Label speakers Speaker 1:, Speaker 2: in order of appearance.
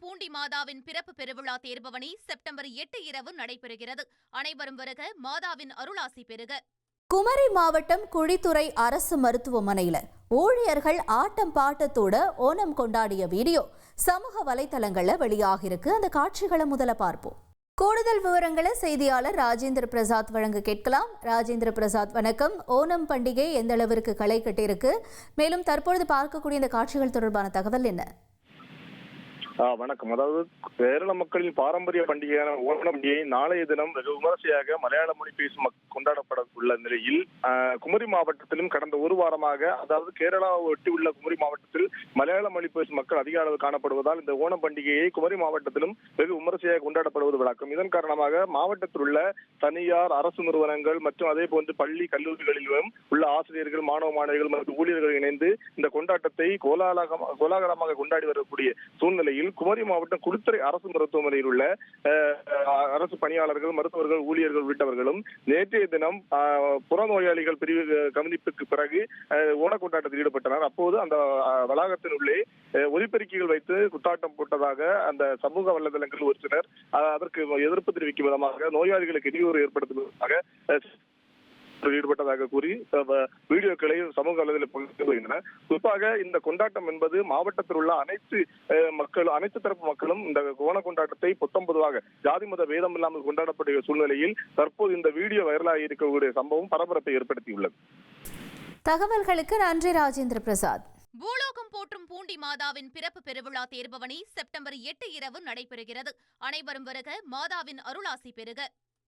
Speaker 1: பூண்டி மாதாவின் பிறப்பு பெருவிழா தேர்பவனி செப்டம்பர் 8 இரவு நடைபெறுகிறது. அனைவரும் வருக, மாதாவின் அருளாசி பெறுக.
Speaker 2: குமரி மாவட்டம் குழித்துறை அரசு மருத்துவமனையில் ஊழியர்கள் ஆட்டம் பாட்டத்தோட ஓணம் கொண்டாடிய வீடியோ சமூக வலைதளங்கள்ல வெளியாகிருக்கு. அந்த காட்சிகளை முதல்ல பார்ப்போம். கூடுதல் விவரங்களை செய்தியாளர் ராஜேந்திர பிரசாத் வழங்க கேட்கலாம். ராஜேந்திர பிரசாத், வணக்கம். ஓணம் பண்டிகை எந்த அளவிற்கு களை கட்டியிருக்கு, மேலும் தற்பொழுது பார்க்கக்கூடிய இந்த காட்சிகள் தொடர்பான தகவல் என்ன?
Speaker 3: வணக்கம். அதாவது கேரள மக்களின் பாரம்பரிய பண்டிகையான ஓணம் பண்டிகை நாளைய தினம் வெகு விமரிசையாக மலையாள மொழி பேசும் கொண்டாடப்பட உள்ள நிலையில் குமரி மாவட்டத்திலும் கடந்த ஒரு வாரமாக, அதாவது கேரளாவை ஒட்டி உள்ள குமரி மாவட்டத்தில் மலையாள மொழி பேசும் மக்கள் அதிக அளவு காணப்படுவதால் இந்த ஓணம் பண்டிகையை குமரி மாவட்டத்திலும் வெகு விமரிசையாக கொண்டாடப்படுவது வழக்கம். இதன் காரணமாக மாவட்டத்தில் உள்ள தனியார் அரசு நிறுவனங்கள் மற்றும் அதே போன்று பள்ளி கல்லூரிகளிலும் உள்ள ஆசிரியர்கள், மாணவ மாணவிகள் மற்றும் ஊழியர்கள் இணைந்து இந்த கொண்டாட்டத்தை கோலாகலமாக கொண்டாடி வரக்கூடிய சூழ்நிலையில் குமரி மாவட்டம் குளித்துறை அரசு மருத்துவமனையில் உள்ள அரசு பணியாளர்கள், மருத்துவர்கள், ஊழியர்கள் உள்ளிட்டவர்களும் நேற்றைய தினம் புறநோயாளிகள் பிரிவு கவனிப்புக்கு பிறகு ஓண கொண்டாட்டத்தில் ஈடுபட்டனர். அப்போது அந்த வளாகத்தின் உள்ளே ஒலிபெருக்கிகள் வைத்து குத்தாட்டம் போட்டதாக அந்த சமூக வலைதளங்கள் ஒரு சிலர் அதற்கு எதிர்ப்பு தெரிவிக்கும் விதமாக நோயாளிகளுக்கு இடையூறு ஏற்படுத்துவதாக ஈடுபட்டதாக கூறி வீடியோக்களை சமூக வலைதளத்தில் பகிர்ந்து வருகின்றனர். குறிப்பாக இந்த கொண்டாட்டம் என்பது மாவட்டத்தில் உள்ள அனைத்து தரப்பு மக்களும் இந்த ஓண கொண்டாட்டத்தை பொதுவாக ஜாதி மத வேதம் இல்லாமல் கொண்டாடப்பட்ட சூழ்நிலையில் தற்போது இந்த வீடியோ வைரலாகி இருக்கக்கூடிய சம்பவம் பரபரப்பை ஏற்படுத்தியுள்ளது.
Speaker 2: தகவல்களுக்கு நன்றி ராஜேந்திர பிரசாத்.
Speaker 1: பூலோகம் போற்றும் பூண்டி மாதாவின் பிறப்பு பெருவிழா தேர்பவனி செப்டம்பர் 8 இரவு நடைபெறுகிறது. அனைவரும் வருக, மாதாவின் அருளாசி பெறுக.